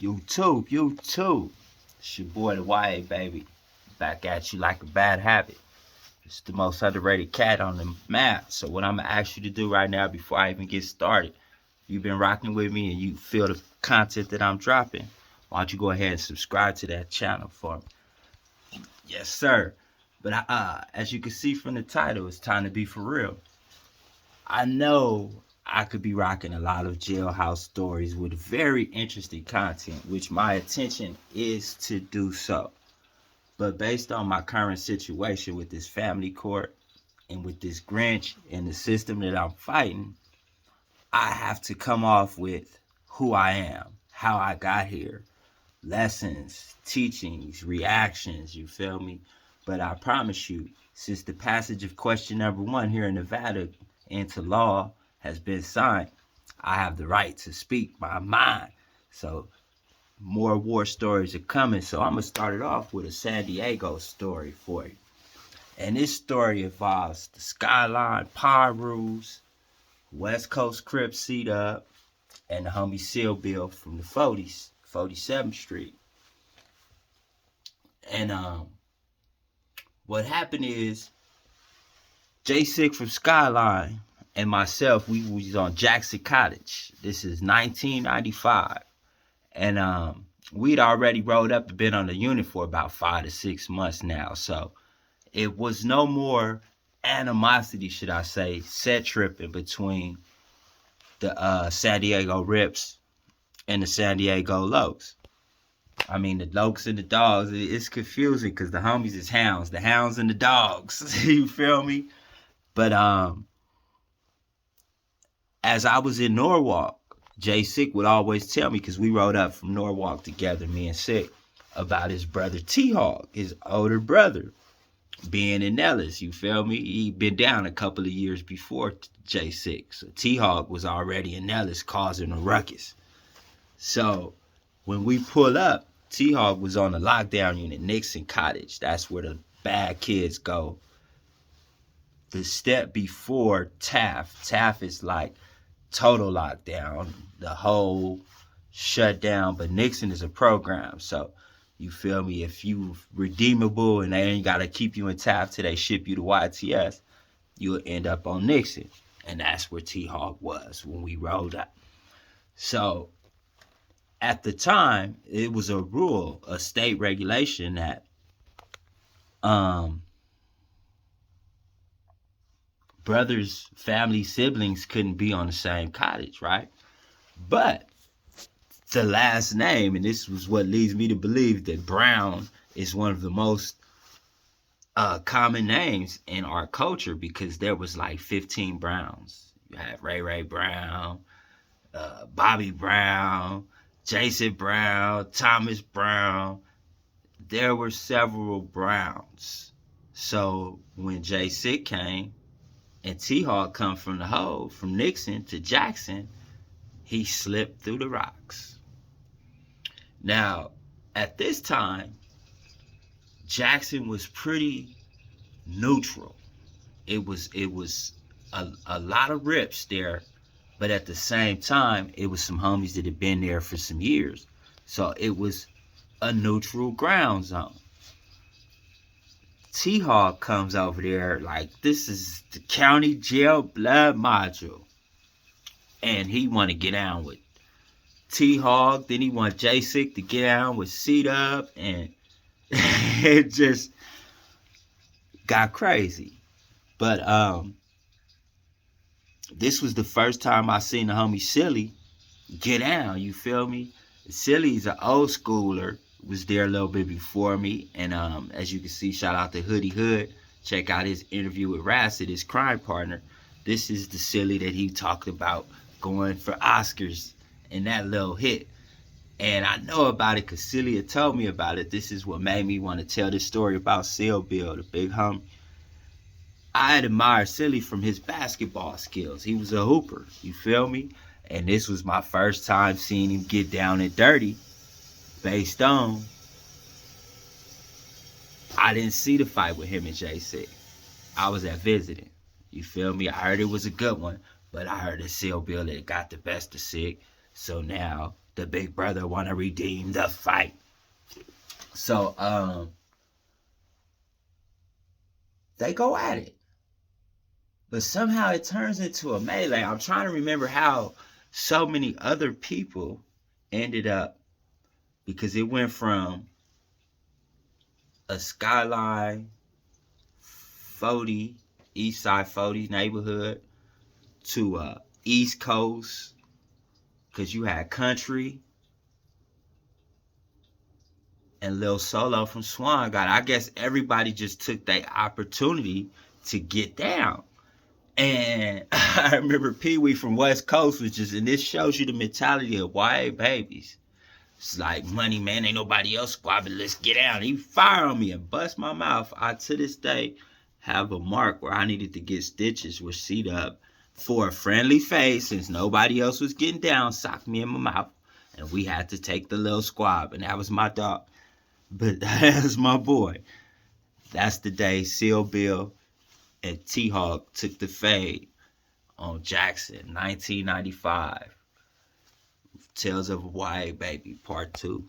YouTube. It's your boy the YA baby. Back at you like a bad habit. It's the most underrated cat on the map. So what I'm gonna ask you to do right now before I even get started, if you've been rocking with me and you feel the content that I'm dropping, why don't you go ahead and subscribe to that channel for me? Yes, sir. But as you can see from the title, it's time to be for real. I know I could be rocking a lot of jailhouse stories with very interesting content, which my intention is to do so. But based on my current situation with this family court and with this Grinch and the system that I'm fighting, I have to come off with who I am, how I got here, lessons, teachings, reactions, you feel me? But I promise you, since the passage of question number 1 here in Nevada into law has been signed, I have the right to speak my mind. So more war stories are coming. So I'm gonna start it off with a San Diego story for you. And this story involves the Skyline Park rules, West Coast Crip seat up, and the homie Seal Bill from the 40s, 47th Street. And what happened is J6 from Skyline and myself, we was on Jackson Cottage. This is 1995. And we'd already rolled up and been on the unit for about 5 to 6 months now. So it was no more animosity, should I say, set tripping between the San Diego Rips and the San Diego Lokes. I mean, the Lokes and the dogs, it's confusing because the homies is hounds. The hounds and the dogs. You feel me? But as I was in Norwalk, Jay Sick would always tell me, because we rode up from Norwalk together, me and Sick, about his brother T-Hawk, his older brother, being in Nellis, you feel me? He'd been down a couple of years before Jay Sick. So T-Hawk was already in Nellis causing a ruckus. So when we pull up, T-Hawk was on the lockdown unit, Jackson Cottage. That's where the bad kids go. The step before TAF. TAF is like total lockdown, the whole shutdown, but Nixon is a program. So you feel me? If you redeemable and they ain't gotta keep you in TAF till they ship you to YTS, you'll end up on Nixon. And that's where T-Hawk was when we rolled up. So at the time, it was a rule, a state regulation that brothers, family, siblings couldn't be on the same cottage, right? But the last name, and this was what leads me to believe that Brown is one of the most common names in our culture, because there was like 15 Browns. You had Ray Brown, Bobby Brown, Jason Brown, Thomas Brown. There were several Browns. So when J Sick came and T-Hawk come from the hole, from Nixon to Jackson, he slipped through the rocks. Now, at this time, Jackson was pretty neutral. It was a lot of rips there, but at the same time, it was some homies that had been there for some years. So it was a neutral ground zone. T-Hawk comes over there like, this is the county jail blood module. And he want to get down with T-Hawk. Then he want J-Sick to get down with C-Dub. And it just got crazy. But this was the first time I seen the homie Silly get down, you feel me? Silly's an old schooler, was there a little bit before me, and as you can see, shout out to Hoodie Hood. Check out his interview with Rassid, his crime partner. This is the Silly that he talked about going for Oscars and that little hit. And I know about it because Silly had told me about it. This is what made me want to tell this story about Seal Bill, the big homie. I admire Silly from his basketball skills. He was a hooper, you feel me? And this was my first time seeing him get down and dirty. Based on, I didn't see the fight with him and J6. I was at visiting. You feel me? I heard it was a good one, but I heard that Seal Bill had got the best of Sig. So now The big brother wanna redeem the fight. So they go at it. But somehow it turns into a melee. I'm trying to remember how so many other people ended up, because it went from a Skyline 40, East Side 40 neighborhood to East Coast, because you had Country and Lil Solo from Swan God. I guess everybody just took their opportunity to get down. And I remember Pee Wee from West Coast was just, and this shows you the mentality of YA babies. It's like, money, man, ain't nobody else squabbling, let's get out. He fired on me and bust my mouth. I, to this day, have a mark where I needed to get stitches with C-Dub for a friendly face, since nobody else was getting down, socked me in my mouth. And we had to take the little squab, and that was my dog. But that's my boy. That's the day Seal Bill and T-Hawk took the fade on Jackson, 1995. Tales of a YA Baby, Part 2.